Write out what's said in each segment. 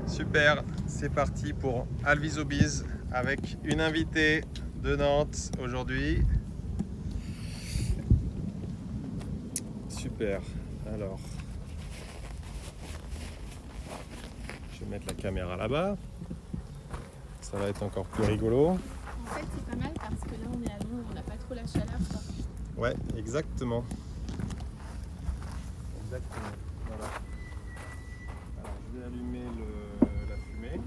Super, c'est parti pour Alvisobiz avec une invitée de Nantes aujourd'hui. Super, alors je vais mettre la caméra là-bas, ça va être encore plus rigolo. En fait, c'est pas mal parce que là, on est à Londres, on n'a pas trop la chaleur, quoi. Ouais, exactement. Exactement, voilà. Alors, je vais allumer la fumée.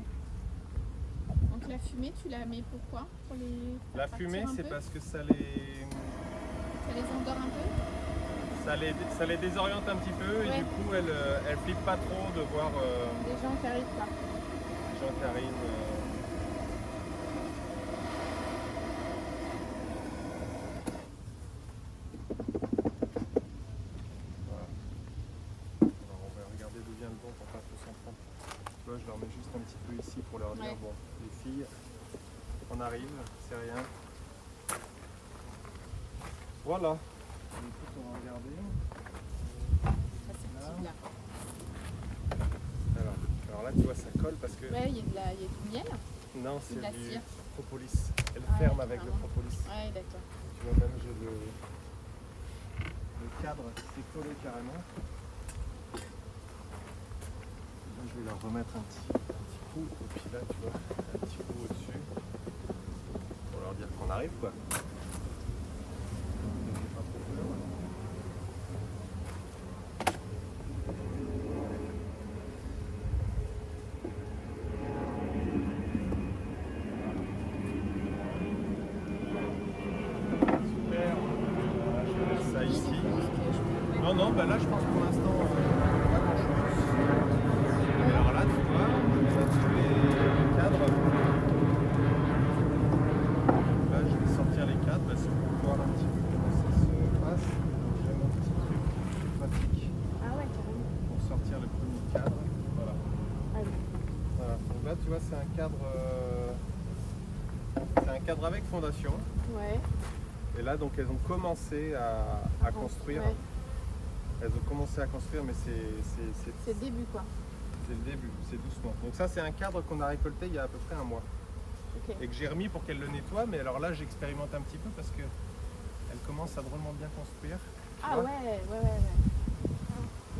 Donc la fumée, tu la mets pourquoi? Pour les faire La partir fumée, un c'est peu parce que Ça les endort un peu? ça les désoriente un petit peu et Ouais. du coup, elles flippent pas trop de voir Des gens qui arrivent pas. les gens qui arrivent. Voilà. Alors, on va regarder d'où vient le vent pour pas trop s'en prendre. Tu vois, je leur mets juste un petit peu ici pour leur dire Ouais. bon, les filles, on arrive, c'est rien. Voilà. Écoute, on va regarder. Ça, c'est Là. petit, là. Alors là, tu vois, ça colle parce que. Ouais, il y a du miel. Non, c'est c'est de la du cire. propolis. Elle Ouais, ferme avec le carrément. propolis. Ouais, d'accord. Tu vois, même j'ai le cadre qui s'est collé carrément. Là, je vais leur remettre un petit coup. Et puis là, tu vois, un petit coup au-dessus. Pour leur dire qu'on arrive, quoi. Ne fais pas trop peur. Super. Voilà, je vais mettre ça Oui, ici. du coup, ce que je peux- Non, non, bah là, je pense pour l'instant, pas grand-chose. Et alors là, tu vois, ça tous les cadres. Là, je vais sortir les cadres parce que pour voir un petit peu comment ça se passe. Donc, j'ai mon petit truc pratique Ah ouais, carrément. pour sortir le premier cadre. Voilà. Ah oui. Voilà. Donc là, tu vois, c'est un cadre avec fondation. Ouais. Et là, donc, elles ont commencé à construire. Ouais. Elles ont commencé à construire, mais C'est le début, quoi. c'est le début, c'est doucement. Donc ça, c'est un cadre qu'on a récolté il y a à peu près un mois. Ok. Et que j'ai remis pour qu'elle le nettoie, mais alors là, j'expérimente un petit peu parce que elle commence à drôlement bien construire. Tu Ah vois. ouais.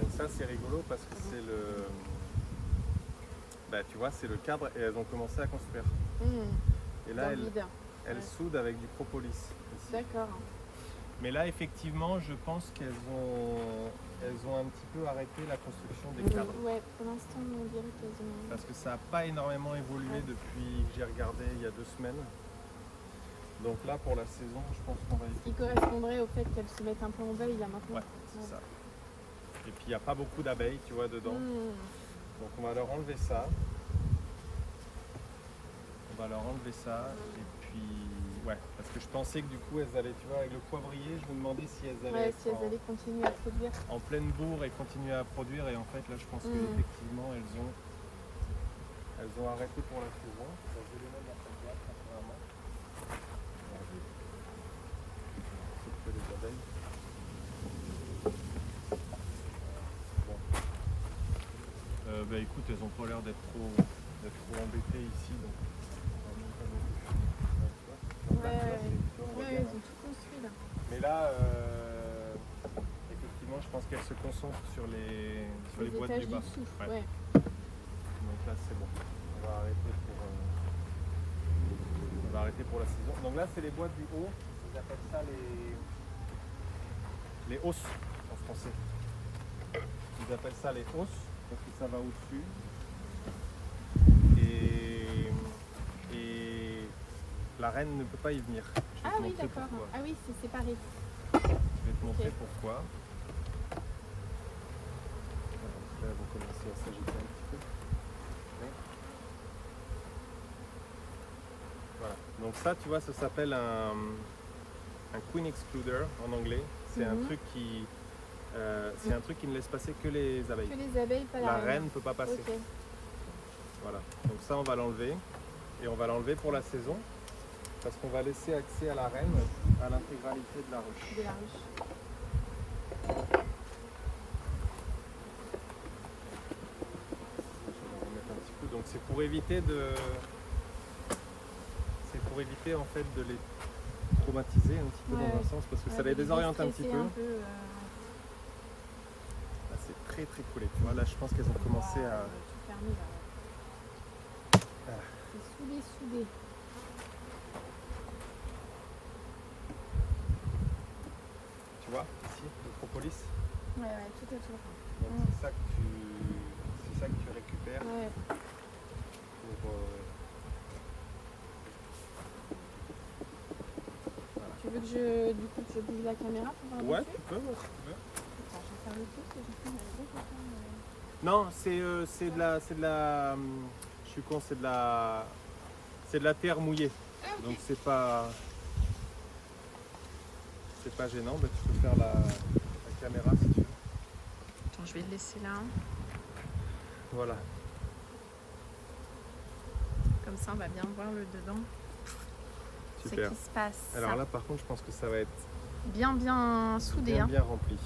Donc ça, c'est rigolo parce que c'est le... Bah, tu vois, c'est le cadre et elles ont commencé à construire. Et là, Dans le elles vide. Ouais. soudent avec du propolis. Ici. D'accord. Mais là, effectivement, je pense qu'elles ont un petit peu arrêté la construction des cadres. Ouais, pour l'instant, on dirait qu'elles ont... Parce que ça n'a pas énormément évolué Ouais. depuis que j'ai regardé il y a 2 semaines. Donc là, pour la saison, je pense qu'on va Ce qui correspondrait au fait qu'elles se mettent un peu en veille, là, maintenant. Ouais, c'est ça. Et puis il n'y a pas beaucoup d'abeilles, tu vois, dedans. Donc on va leur enlever ça. On va leur enlever ça. Et puis, ouais, parce que je pensais que du coup, elles allaient, tu vois, avec le poivrier, je me demandais si elles allaient Ouais, être si elles allaient continuer à produire. en pleine bourre et continuer à produire. Et en fait, là, je pense qu'effectivement, elles ont arrêté pour la saison. Donc, je vais les mettre dans cette boîte, temporairement. Alors, je vais s'occuper des abeilles. Bon. Bah écoute, elles ont pas l'air d'être trop embêtées ici, donc on va même pas mettre de fumée. Donc là, tu vois, c'est plutôt, on voit Ouais, bien, elles hein. ont tout construit, là. Mais là, effectivement, je pense qu'elle se concentre sur les boîtes étages du bas. dessous. Ouais. Ouais. Donc là, c'est bon. On va arrêter pour la saison. Donc là, c'est les boîtes du haut. Ils appellent ça les hausses en français. Ils appellent ça les hausses parce que ça va au-dessus. Et la reine ne peut pas y venir. Je vais Ah te oui, montrer d'accord. pourquoi. Ah oui, c'est séparé. Je vais te montrer pourquoi. Là, elles vont commencer à s'agiter un petit peu. Ouais. Voilà. Donc ça, tu vois, ça s'appelle un queen excluder en anglais. C'est un truc qui ne laisse passer que les abeilles. Que les abeilles, pas La reine ne peut pas passer. Ok. Voilà. Donc ça, on va l'enlever. Et on va l'enlever pour la saison. Parce qu'on va laisser accès à la reine à l'intégralité de la ruche. De la ruche. Je vais en remettre un petit peu. donc c'est pour éviter de... C'est pour éviter en fait de les traumatiser un petit peu Ouais. dans un sens, parce que ça Ouais, les de désoriente un petit déstresser peu. peu, Là, c'est très très coulé, tu vois, là je pense qu'elles ont commencé à... tout fermer, là, ouais. Ah. C'est soudé. Tu vois, ici, le propolis. Ouais, tout autour. Donc c'est ça que tu récupères Ouais. pour... Tu veux que du coup, je bouge la caméra pour voir Ouais, dessus? tu peux, ouais, si tu veux. Attends, je vais faire le tour, parce que j'ai fait deux photos, Non, c'est de la... Je suis con, c'est de la terre mouillée. Donc c'est pas gênant, mais tu peux faire la caméra si tu veux. Attends, je vais le laisser là. Voilà. Comme ça, on va bien voir le dedans. Super. Ce qui se passe. Alors là par contre je pense que ça va être Bien soudé. bien, Hein. bien rempli.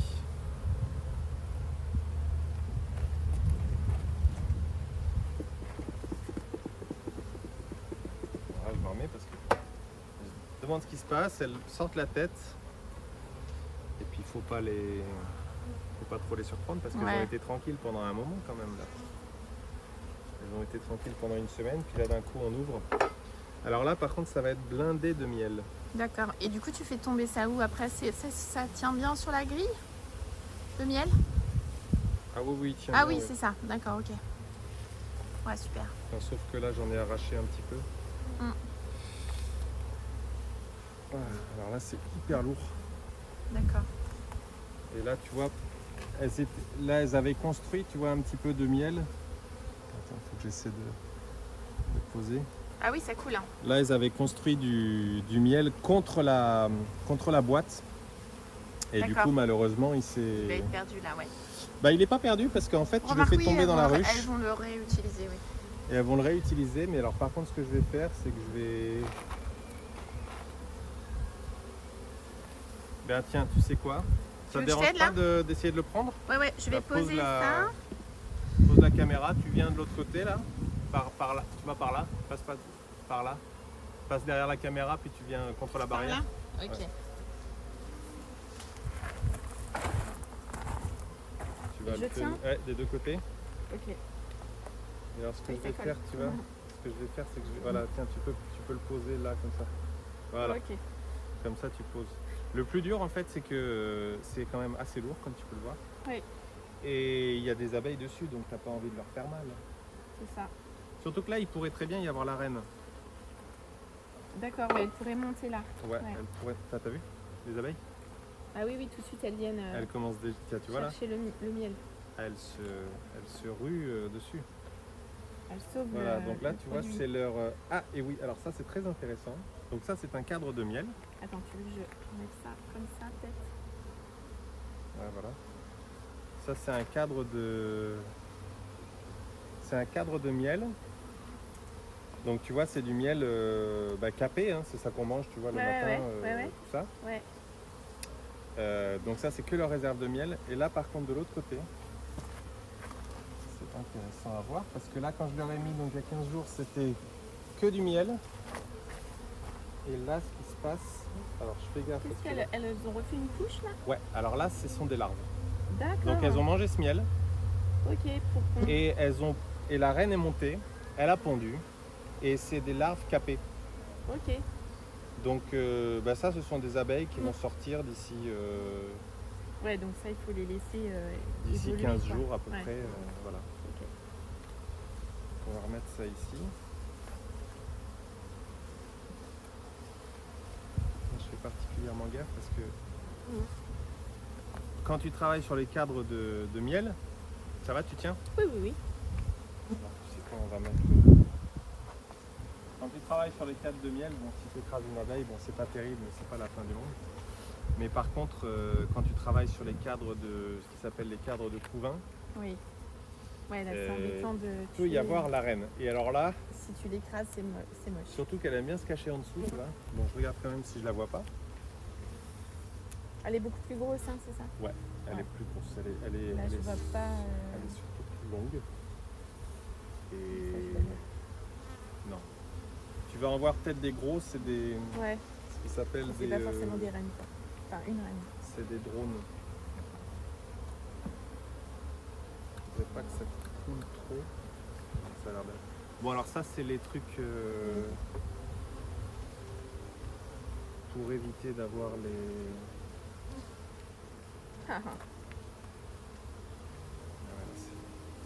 Voilà, je m'en remets parce que je demande ce qui se passe, elles sortent la tête. Et puis il faut pas trop les surprendre parce qu'elles ont été tranquilles pendant un moment quand même là. Elles ont été tranquilles pendant une semaine, puis là d'un coup on ouvre. Alors là par contre ça va être blindé de miel. D'accord. Et du coup, tu fais tomber ça où après? Ça tient bien sur la grille? Le miel? Ah oui, tiens. Ah oui, c'est ça. D'accord, ok. Ouais, super. Enfin, sauf que là j'en ai arraché un petit peu. Alors là c'est hyper lourd. D'accord. Et là tu vois, elles avaient construit, tu vois, un petit peu de miel. Attends, faut que j'essaie de poser. Ah oui, ça coule. Hein. Là, ils avaient construit du miel contre la boîte. Et du coup, malheureusement, il s'est... Il va être perdu là, ouais. Bah, il n'est pas perdu parce qu'en fait, tu le fais tomber dans la ruche. Elles vont le réutiliser, oui. Et elles vont le réutiliser. Mais alors, par contre, ce que je vais faire, c'est que je vais... Ben tiens, tu sais quoi? Ça te dérange pas d'essayer de le prendre? Ouais, je vais poser ça. Pose la caméra, tu viens de l'autre côté là. Par là, tu vas par là, passe pas par là. Passe derrière la caméra, puis tu viens contre la barrière. Là? Ok. Ouais. Tu vas tiens des deux côtés. Ok. Et alors ce que je vais faire, tu vois, ce que je vais faire, c'est que voilà, tiens, tu peux le poser là comme ça. Voilà. Ok. Comme ça, tu poses. Le plus dur en fait, c'est que c'est quand même assez lourd, comme tu peux le voir. Oui. Et il y a des abeilles dessus, donc t'as pas envie de leur faire mal. C'est ça. Surtout que là, il pourrait très bien y avoir la reine. D'accord, ouais, elle pourrait monter là. Ouais. Elle pourrait. T'as vu les abeilles? Ah oui, tout de suite elles viennent Elles commencent déjà, tu vois là. chercher le miel. Elles se ruent dessus. Elles sauvent voilà, donc là tu vois produit. c'est leur... Ah et oui, alors ça c'est très intéressant. Donc ça c'est un cadre de miel. Attends, tu veux que je mette ça comme ça peut-être? Ouais, voilà. Ça c'est un cadre de... C'est un cadre de miel. Donc tu vois c'est du miel capé, hein, c'est ça qu'on mange, tu vois, le matin, tout ça. Ouais. Donc ça c'est que leur réserve de miel. Et là par contre de l'autre côté, c'est intéressant à voir parce que là quand je leur ai mis donc il y a 15 jours c'était que du miel. Et là ce qui se passe, alors je fais gaffe. Qu'est-ce qu'elles ont refait une couche là? Ouais, alors là ce sont des larves. D'accord. Donc elles ont mangé ce miel. Ok, pour pondre. Et la reine est montée, elle a pondu et c'est des larves capées. Ok. Donc ça ce sont des abeilles qui vont sortir d'ici ouais, donc ça il faut les laisser d'ici évoluer, 15 quoi. jours à peu près. Voilà. Ok. On va remettre ça ici. Je fais particulièrement gaffe parce que quand tu travailles sur les cadres de miel, ça va, tu tiens? Oui. Alors, tu sais quoi, on va mettre... Quand tu travailles sur les cadres de miel, bon, si tu écrases une abeille, bon, c'est pas terrible, mais c'est pas la fin du monde. Mais par contre, quand tu travailles sur les cadres de ce qui s'appelle les cadres de couvain, oui. Ouais, là c'est embêtant de... il peut y avoir la reine. Et alors là, si tu l'écrases, c'est moche. surtout qu'elle aime bien se cacher en dessous, tu vois. Bon, je regarde quand même si je la vois pas. Elle est beaucoup plus grosse, hein, c'est ça? Ouais, elle est plus grosse. Là, je vois pas... Elle est surtout plus longue. Et vas en voir peut-être des gros, c'est des Ouais, ce qui s'appelle c'est des pas forcément des rennes, quoi. Enfin, une reine. c'est des drones. Je voudrais pas que ça coule trop. Ça a l'air belle. Bon alors ça c'est les trucs pour éviter d'avoir les. Ah, ah.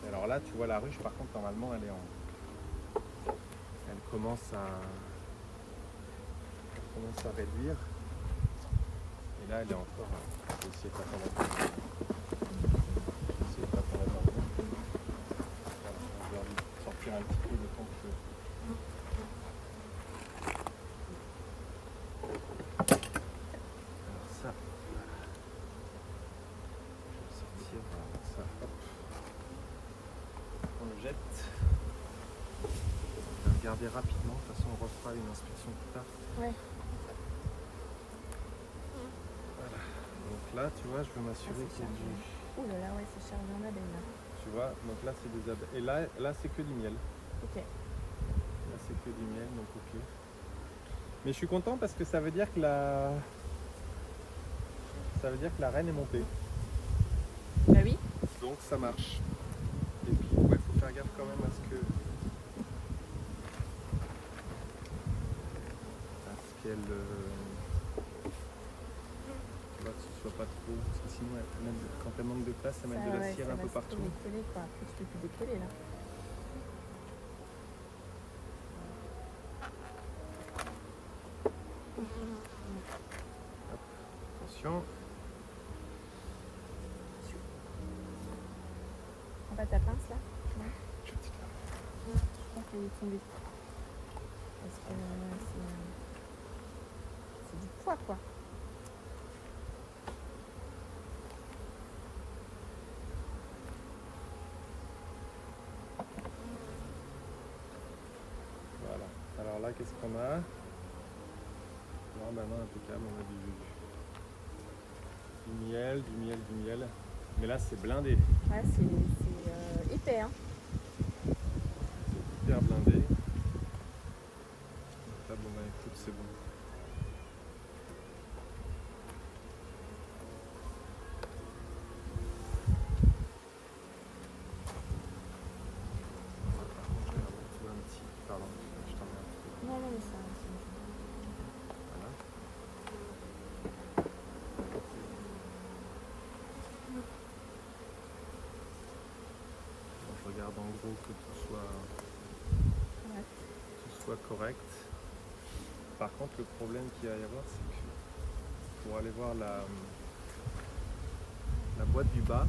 Voilà, alors là tu vois la ruche par contre normalement elle commence à réduire. Et là elle est encore. Je vais essayer de pas t'en mettre. Je vais sortir un petit peu le temps que. Alors ça. Je vais sortir ça. Hop. On le jette. On va regarder rapidement. De toute façon on refera une inspection plus tard. Ouais. Voilà. Donc là tu vois je veux m'assurer qu'il y a du. Ouh là là, ouais, c'est chargé en abeilles là. Tu vois, donc là c'est des abeilles. Et là c'est que du miel. Ok. Là c'est que du miel, donc ok. Mais je suis content parce que ça veut dire que la reine est montée. Bah oui. Donc ça marche. Et puis ouais, faut faire gaffe quand même à ce qu'elle tu vois, que ce soit pas trop. Parce que sinon quand elle manque de place, ça met de la cire un peu partout. Décoller, quoi. Après, tu peux plus décoller là. Attention. On va ta pince là. Non. Je pense qu'elle est tombée. Parce que c'est du poids quoi. Voilà. Alors là, qu'est-ce qu'on a? Non, bah non, impeccable, on a du miel, du miel, du miel. Mais là, c'est blindé. Ouais, c'est épais. Hein. C'est hyper blindé. Donc là, bon, bah écoute, c'est bon. Pardon, je t'en mets un petit peu. Non, mais ça. Voilà. Je regarde en gros que tout soit correct. Par contre, le problème qu'il va y avoir, c'est que pour aller voir la boîte du bas,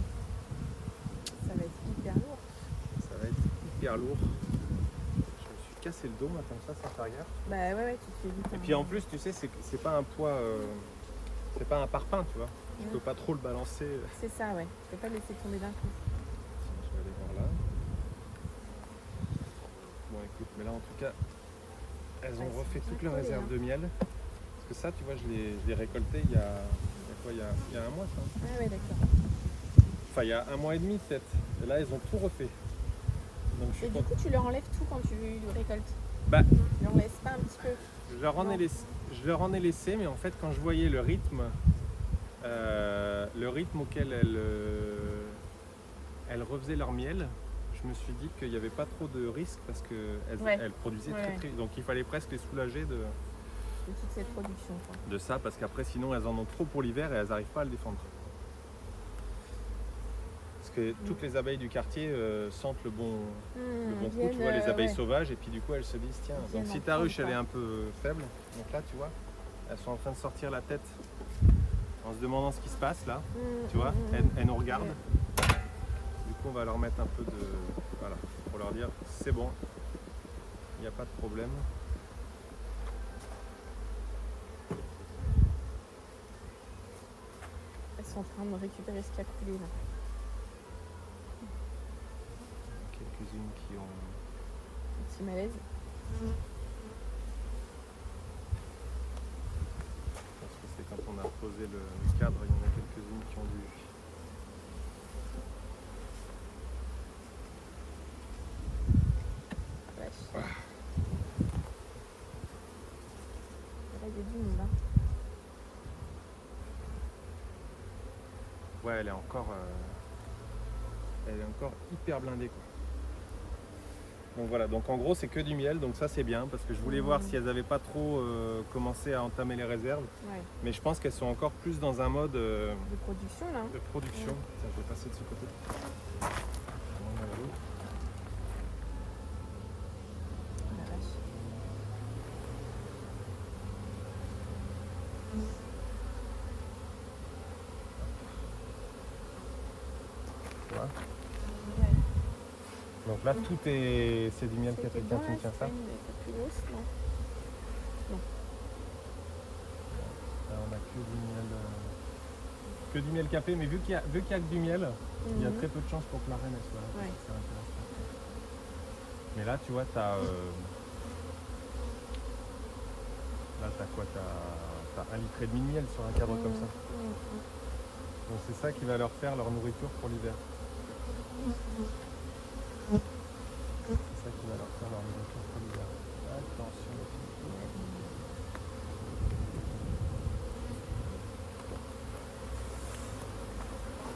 Ça va être hyper lourd. ça va être hyper lourd. Je me suis cassé le dos, moi, comme ça, sans faire gaffe. Bah ouais, tu te fais vite. Et puis en plus, tu sais, c'est pas un poids, c'est pas un parpaing, tu vois. Tu peux pas trop le balancer. C'est ça, ouais. Tu peux pas le laisser tomber d'un coup. Je vais aller voir là. Bon, écoute, mais là, en tout cas, elles ont refait toute leur réserve de miel. Parce que ça, tu vois, je l'ai récolté il y a quoi, il y a un mois, ça. Ah ouais, d'accord. Enfin, il y a un mois et demi, peut-être. Et là, ils ont tout refait. Donc, je suis Et du content. coup, tu leur enlèves tout quand tu récoltes. Bah, Tu leur laisses pas un petit peu. je leur en ai laissé, mais en fait, quand je voyais le rythme auquel elles refaisaient leur miel, je me suis dit qu'il n'y avait pas trop de risques parce qu'elles produisaient très. Donc il fallait presque les soulager de toute cette production. Quoi. De ça, parce qu'après sinon elles en ont trop pour l'hiver et elles n'arrivent pas à le défendre. Parce que toutes les abeilles du quartier sentent le bon coup, tu vois, les abeilles sauvages, et puis du coup elles se disent tiens, donc si ta ruche elle est un peu faible, donc là tu vois, elles sont en train de sortir la tête en se demandant ce qui se passe là, tu vois, elles nous regardent. Du coup on va leur mettre un peu de... Voilà, pour leur dire c'est bon, il n'y a pas de problème. Elles sont en train de récupérer ce qui a coulé là. Quelques-unes qui ont... Un petit malaise. Je pense que c'est quand on a posé le cadre, il y en a quelques-unes qui ont dû... ouais, elle est encore hyper blindée, quoi. Donc voilà, donc en gros c'est que du miel, donc ça c'est bien parce que je voulais voir si elles n'avaient pas trop commencé à entamer les réserves. Ouais. Mais je pense qu'elles sont encore plus dans un mode De production là. de production. Tiens, je vais passer de ce côté. La vache. Tu vois. Ouais. Donc là tout est. C'est du miel C'était café. bon, Tiens, tu là, me tiens c'est ça. pas une plus grosse, non. Là, on a que du miel café, mais vu qu'il y a que du miel, il y a très peu de chances pour que la reine elle soit là. Ouais. C'est intéressant. Mais là, tu vois, t'as quoi? T'as 1,5 litre de miel sur un cadre comme ça. Donc c'est ça qui va leur faire leur nourriture pour l'hiver. C'est ça qui va leur faire leur nourriture pour l'hiver. Attention les filles.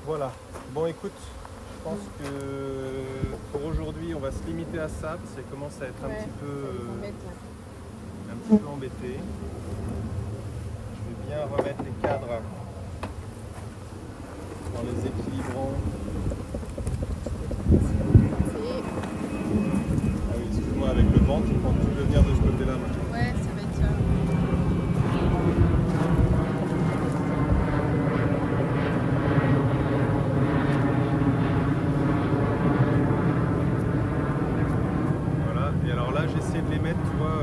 Voilà. Bon écoute, je pense que pour aujourd'hui on va se limiter à ça parce qu'elle commence à être un petit peu embêtée. Je vais bien remettre les cadres en les équilibrant. Ah oui, excuse-moi, avec le vent, tu veux venir de ce côté-là maintenant. Ouais, ça va être ça. Voilà, et alors là j'essaie de les mettre, tu vois,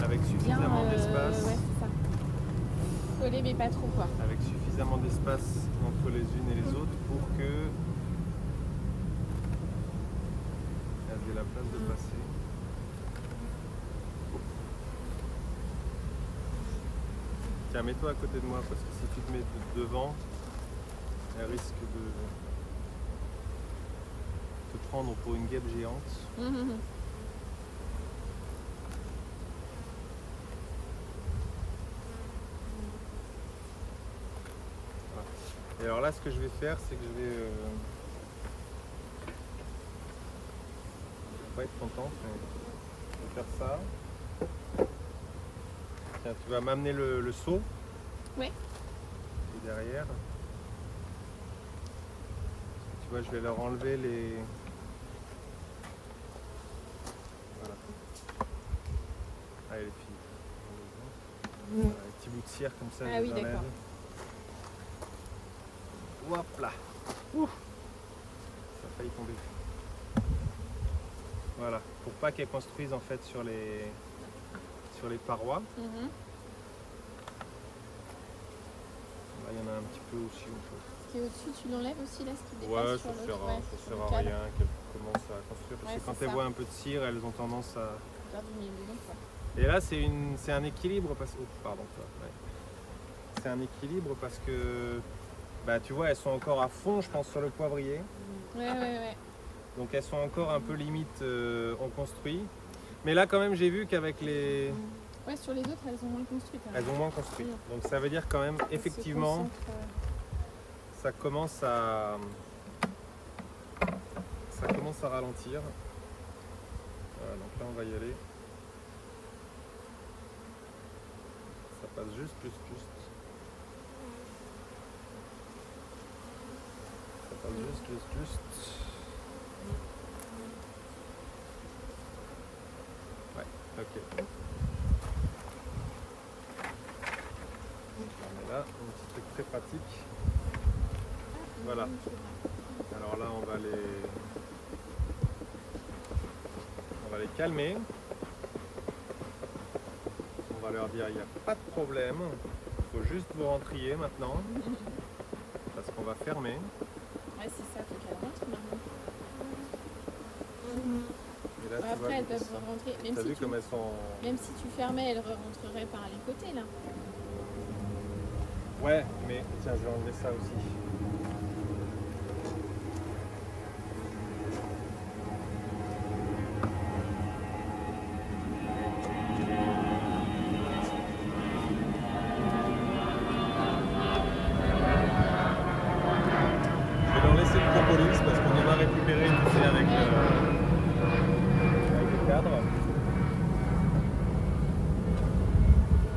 avec suffisamment d'espace. Ouais, c'est ça. Coller mais pas trop quoi. Avec suffisamment d'espace entre les unes et les autres pour que elles aient la place de passer. Tiens, mets-toi à côté de moi parce que si tu te mets devant, elle risque de te prendre pour une guêpe géante. Et alors là, ce que je vais faire, c'est que je vais pas être contente, mais je vais faire ça. Tiens, tu vas m'amener le seau. Oui. Et derrière. Tu vois, je vais leur enlever les. Voilà. Allez les filles. Voilà, les petits bouts de cire comme ça. Ah je les oui, enlève. d'accord. Hop là. Ouh. Ça a failli tomber. Voilà, pour pas qu'elles construisent en fait sur les parois. Là, il y en a un petit peu au-dessus. Ce qui est au-dessus, tu l'enlèves aussi là, ce qui dépasse Ouais, sur ça l'autre. sert à rien qu'elles commencent à construire parce Ouais, que quand c'est elles ça. voient un peu de cire, elles ont tendance à. Faire du miel dedans, quoi. Et là, c'est un équilibre parce que. Oh, pardon, ouais. C'est un équilibre parce que. Bah, tu vois, elles sont encore à fond, je pense, sur le poivrier. Ouais. Donc elles sont encore un peu limite on construit. Mais là quand même j'ai vu qu'avec les. Ouais, sur les autres, elles ont moins construit quand même. Elles ont moins construit. Donc ça veut dire quand même Elles se effectivement concentrent, ça commence à ralentir. Voilà, donc là on va y aller. Ça passe juste. Ça passe juste. Ouais, ok. On est là, un petit truc très pratique. Voilà. Alors là, on va les calmer. On va leur dire, il n'y a pas de problème. Il faut juste vous rentrier maintenant. Parce qu'on va fermer. Ouais, c'est ça, faut qu'elles rentrent maintenant. Et là, Ouais, après, elles peuvent rentrer. T'as vu comme elles sont. Même si tu fermais, elles rentreraient par les côtés là. Ouais, mais tiens, je vais enlever ça aussi.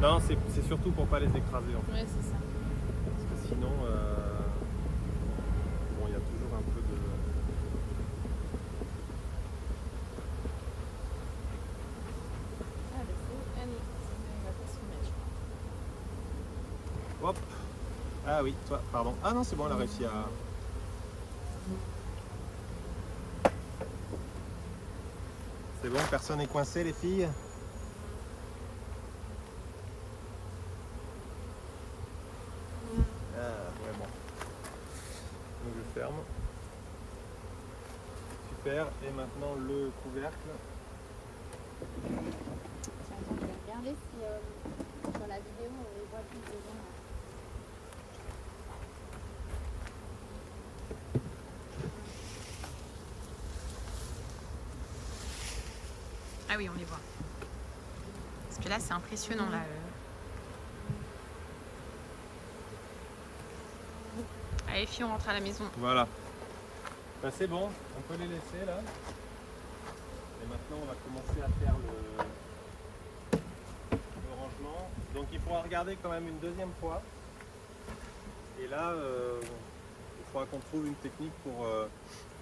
Non, c'est surtout pour pas les écraser en fait. Ouais, c'est ça. Parce que sinon, bon, il y a toujours un peu de... Ah, bah c'est... Ah non, il va pas se remettre, je crois. Hop. Ah oui, toi, pardon. Ah non, c'est bon, elle a réussi à... C'est bon, personne n'est coincé les filles? Ah, ouais, bon. Donc je ferme. Super, et maintenant le couvercle. Tiens, attends, je vais regarder si sur la vidéo on les voit plus dedans. Là. Ah oui, on les voit. Parce que là, c'est impressionnant. Là. Allez, filles, on rentre à la maison. Voilà. Ben, c'est bon, on peut les laisser là. Et maintenant, on va commencer à faire le rangement. Donc il faudra regarder quand même une deuxième fois. Et là, il faudra qu'on trouve une technique pour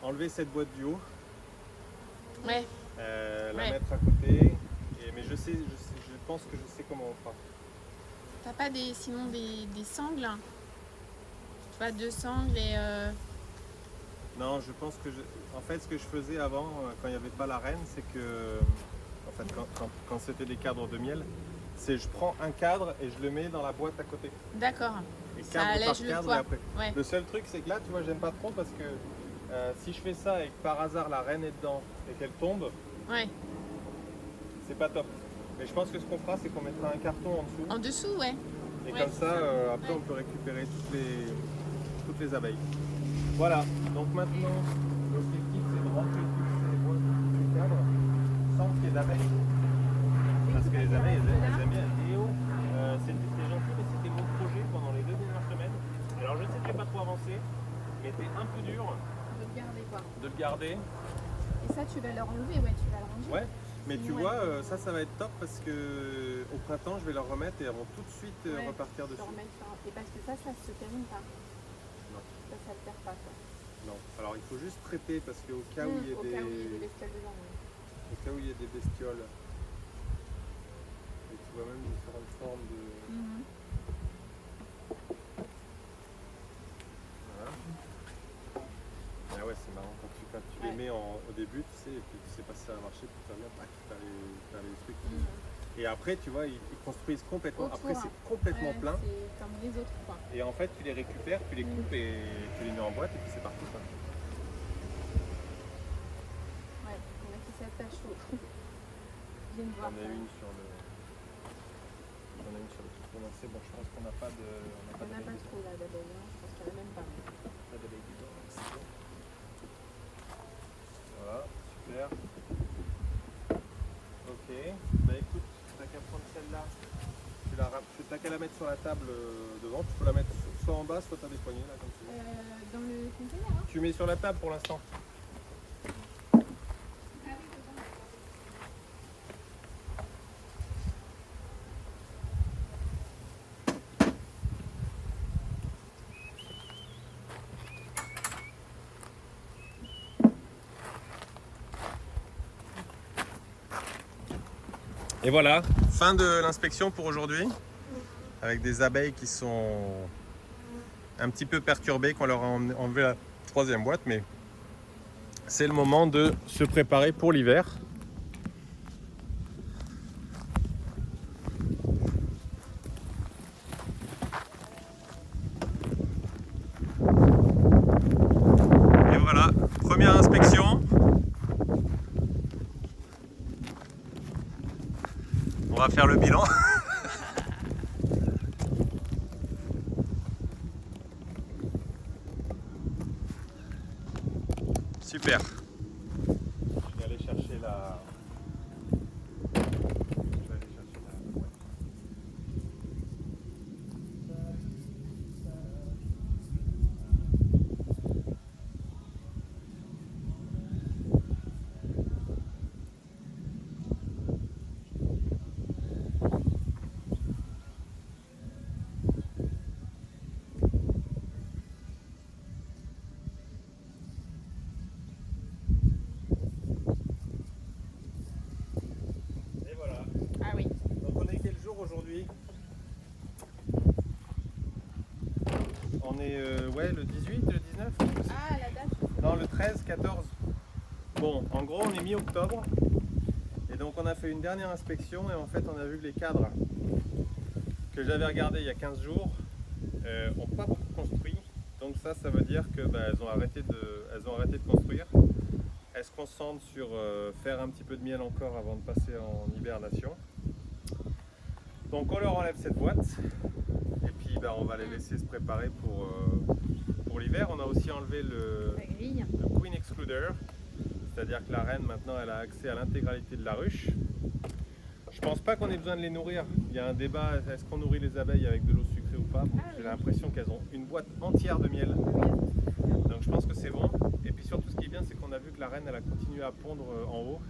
enlever cette boîte du haut. Ouais. La Ouais. mettre à côté. Mais je pense que je sais comment on fera. T'as pas sinon des sangles? Tu vois, 2 sangles et... Non, je pense que en fait, ce que je faisais avant, quand il n'y avait pas la reine, c'est que, en fait, quand c'était des cadres de miel, c'est je prends un cadre et je le mets dans la boîte à côté. D'accord. Et Ça cadre allège par le cadre poids. et après. Ouais. Le seul truc, c'est que là, tu vois, j'aime pas trop parce que si je fais ça et que par hasard la reine est dedans et qu'elle tombe, Ouais. c'est pas top. Mais je pense que ce qu'on fera, c'est qu'on mettra un carton en dessous. En dessous, ouais. Et Ouais, comme c'est ça, ça. après, Ouais. on peut récupérer toutes les abeilles. Voilà, donc maintenant, l'objectif, c'est de remplir toutes ces boîtes du cadre sans qu'il y ait d'abeilles. Parce que les abeilles, elles aiment bien. Léo, c'était gentil, mais c'était mon projet pendant les 2 dernières semaines. Alors, je sais que j'ai pas trop avancé, mais c'était un peu dur On peut le garder quoi. de le garder. Et ça, tu vas leur enlever, ouais, tu vas le ranger. Ouais, mais tu Ouais. vois, ça va être top parce que au printemps, je vais leur remettre et elles vont tout de suite Ouais, repartir se dessus. remettre sur un- Et parce que ça se termine pas. Non. Ça le perd pas quoi. Non, alors il faut juste traiter parce qu'au cas où il y a Au cas où il y a des bestioles dedans. Ouais. au cas où il y a des bestioles. Et tu vois même différentes formes de. Voilà. Ah ouais, c'est marrant quand tu les Ouais. mets au début, tu sais, et puis tu sais pas si ça va marcher, puis tu reviens, tac, t'as les trucs. Et après, tu vois, ils construisent complètement. Autour, Après, c'est hein. complètement Ouais, plein. c'est comme les autres quoi. Et en fait, tu les récupères, tu les coupes et tu les mets en boîte, et puis c'est parti. Quoi. Ouais, il y en a qui s'attachent au. Je viens de voir J'en ai ça. une sur le. J'en ai une sur le truc condensé. Bon, je pense qu'on n'a pas de. Il n'y en a pas trop là d'abeilles, hein. Je pense qu'il n'y en a même pas. Pas d'abeilles dedans, c'est bon. Voilà, super. Ok, bah écoute, t'as qu'à prendre celle-là, t'as qu'à la mettre sur la table devant, tu peux la mettre soit en bas, soit t'as des poignées là comme tu veux. Dans le conteneur, hein. Tu mets sur la table pour l'instant. Et voilà, fin de l'inspection pour aujourd'hui, avec des abeilles qui sont un petit peu perturbées, qu'on leur a enlevé la 3e boîte, mais c'est le moment de se préparer pour l'hiver. Et voilà, première inspection. On va faire le bilan. Super. Je vais aller chercher la. est ouais, le 18, le 19. Ah, la date. Non, le 13, 14. Bon, en gros, on est mi-octobre. Et donc, on a fait une dernière inspection et en fait, on a vu que les cadres que j'avais regardés il y a 15 jours n'ont pas beaucoup construit. Donc ça veut dire que elles ont arrêté de construire. Elles se concentrent sur faire un petit peu de miel encore avant de passer en hibernation. Donc on leur enlève cette boîte et puis on va les laisser se préparer pour l'hiver. On a aussi enlevé La grille. le Queen Excluder, c'est-à-dire que la reine maintenant elle a accès à l'intégralité de la ruche. Je pense pas qu'on ait besoin de les nourrir. Il y a un débat, est-ce qu'on nourrit les abeilles avec de l'eau sucrée ou pas? Bon, j'ai l'impression qu'elles ont une boîte entière de miel. Donc je pense que c'est bon. Et puis surtout ce qui est bien, c'est qu'on a vu que la reine elle a continué à pondre en haut.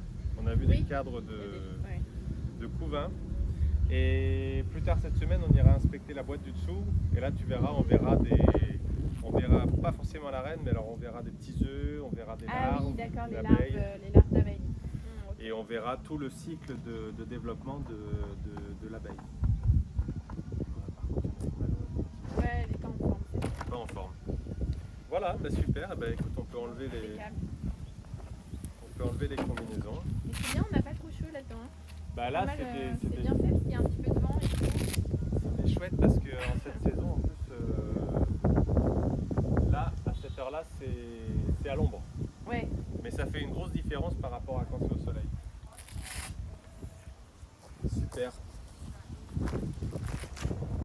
On a vu des cadres de couvain. Et plus tard cette semaine, on ira inspecter la boîte du dessous. Et là tu verras, on verra pas forcément la reine, mais alors on verra des petits œufs, on verra des larves. Ah oui, d'accord, les d'abeilles. larves d'abeilles. Et on verra tout le cycle de développement de l'abeille. Ouais, elle est pas en forme. Pas en forme. Voilà, super. Écoute, on peut enlever les combinaisons. Mais c'est bien, on n'a pas trop chaud là-dedans. Hein. Là, c'est bien fait parce qu'il y a un petit peu de vent et tout. c'était chouette parce qu'en cette saison, en plus, là, à cette heure-là, c'est à l'ombre. Ouais. Mais ça fait une grosse différence par rapport à quand c'est au soleil. Super.